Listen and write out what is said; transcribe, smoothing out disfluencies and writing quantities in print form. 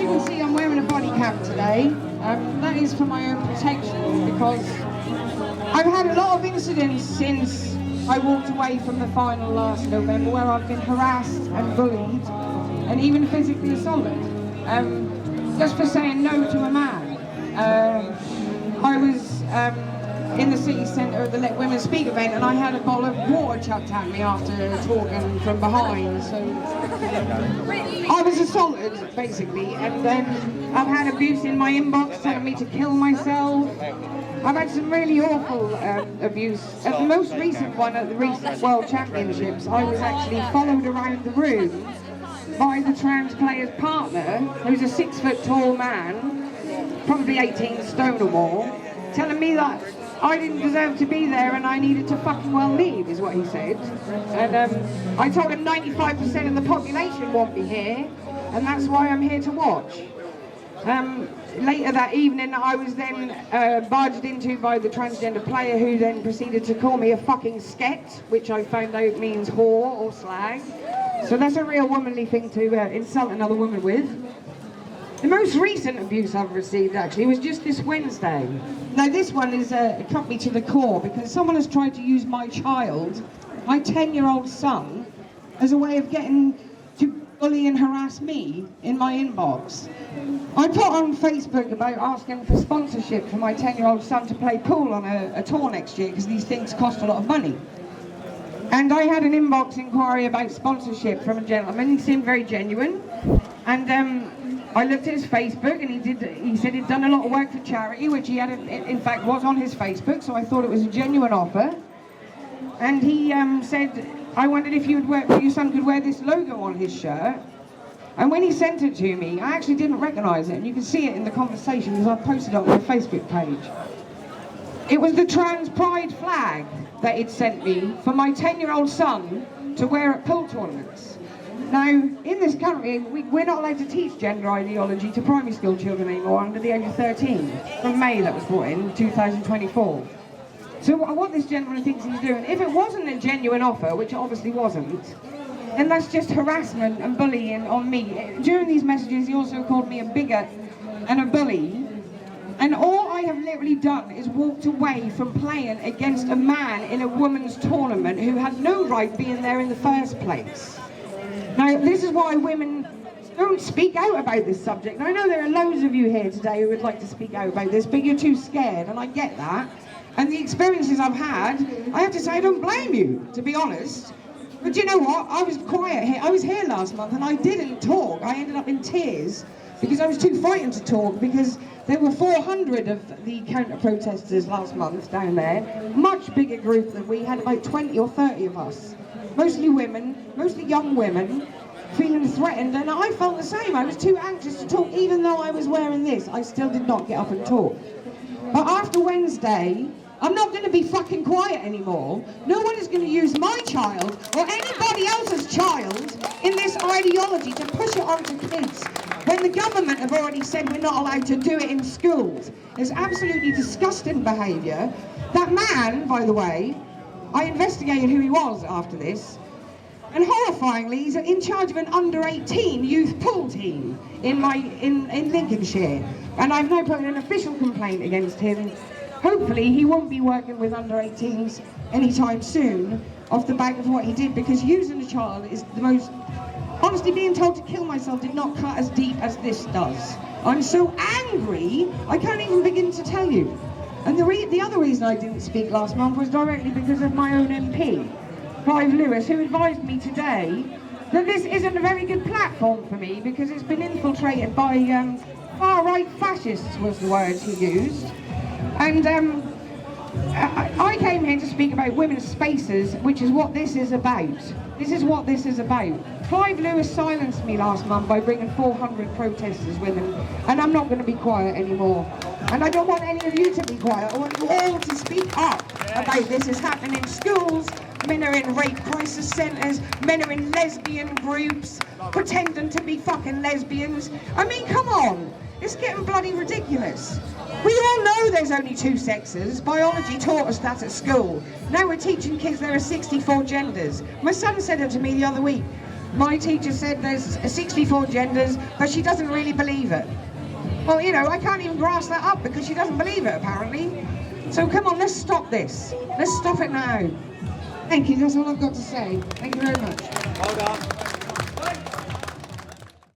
you can see, I'm wearing a body cap today. That is for my own protection, because I've had a lot of incidents since I walked away from the final last November where I've been harassed and bullied and even physically assaulted, just for saying no to a man. I was in the city centre at the Let Women Speak event, and I had a bottle of water chucked at me after talking from behind, so I was assaulted basically, and then I've had abuse in my inbox telling me to kill myself. I've had some really awful abuse. At the most recent one, at the recent World Championships, I was actually followed around the room by the trans player's partner, who's a 6 foot tall man, probably 18 stone or more, telling me that I didn't deserve to be there and I needed to fucking well leave, is what he said. And I told him 95% of the population want me here, and that's why I'm here to watch. Later that evening, I was then barged into by the transgender player, who then proceeded to call me a fucking sket, which I found out means whore or slag. So that's a real womanly thing to insult another woman with. The most recent abuse I've received, actually, was just this Wednesday. Now, this one is cut me to the core, because someone has tried to use my child, my 10-year-old son, as a way of getting to bully and harass me in my inbox. I put on Facebook about asking for sponsorship for my 10-year-old son to play pool on a tour next year, because these things cost a lot of money. And I had an inbox inquiry about sponsorship from a gentleman. He seemed very genuine. And I looked at his Facebook, and he said he'd done a lot of work for charity, which he had, in fact, was on his Facebook, so I thought it was a genuine offer. And he said, I wondered if your son could wear this logo on his shirt. And when he sent it to me, I actually didn't recognise it, and you can see it in the conversation because I posted it on my Facebook page. It was the trans pride flag that he'd sent me for my 10-year-old son to wear at pool tournaments. Now, in this country, we're not allowed to teach gender ideology to primary school children anymore under the age of 13. From May, that was brought in 2024. So what this gentleman thinks he's doing, if it wasn't a genuine offer, which it obviously wasn't, then that's just harassment and bullying on me. During these messages, he also called me a bigot and a bully. And all I have literally done is walked away from playing against a man in a women's tournament who had no right being there in the first place. Now, this is why women don't speak out about this subject. I know there are loads of you here today who would like to speak out about this, but you're too scared, and I get that. And the experiences I've had, I have to say I don't blame you, to be honest. But you know what? I was quiet here. I was here last month and I didn't talk. I ended up in tears because I was too frightened to talk, because there were 400 of the counter-protesters last month down there. Much bigger group than we had, about 20 or 30 of us. Mostly women, mostly young women, feeling threatened, and I felt the same. I was too anxious to talk, even though I was wearing this. I still did not get up and talk. But after Wednesday, I'm not going to be fucking quiet anymore. No one is going to use my child or anybody else's child in this ideology to push it onto kids, when the government have already said we're not allowed to do it in schools. It's absolutely disgusting behaviour. That man, by the way, I investigated who he was after this, and horrifyingly, he's in charge of an under-18 youth pool team in Lincolnshire. And I've now put in an official complaint against him. Hopefully he won't be working with under-18s anytime soon off the back of what he did, because using a child is the most... Honestly, being told to kill myself did not cut as deep as this does. I'm so angry, I can't even begin to tell you. And the other reason I didn't speak last month was directly because of my own MP, Clive Lewis, who advised me today that this isn't a very good platform for me because it's been infiltrated by far-right fascists, was the words he used. And I came here to speak about women's spaces, which is what this is about. This is what this is about. Clive Lewis silenced me last month by bringing 400 protesters with him, and I'm not going to be quiet anymore. And I don't want any of you to be quiet. I want you all to speak up about this. It's happening in schools. Men are in rape crisis centres. Men are in lesbian groups, pretending to be fucking lesbians. I mean, come on. It's getting bloody ridiculous. We all know there's only two sexes. Biology taught us that at school. Now we're teaching kids there are 64 genders. My son said it to me the other week. my teacher said there's 64 genders, but she doesn't really believe it. Well, you know, I can't even grasp that up because she doesn't believe it, apparently. So come on, let's stop this. Let's stop it now. Thank you, that's all I've got to say. Thank you very much. Well done.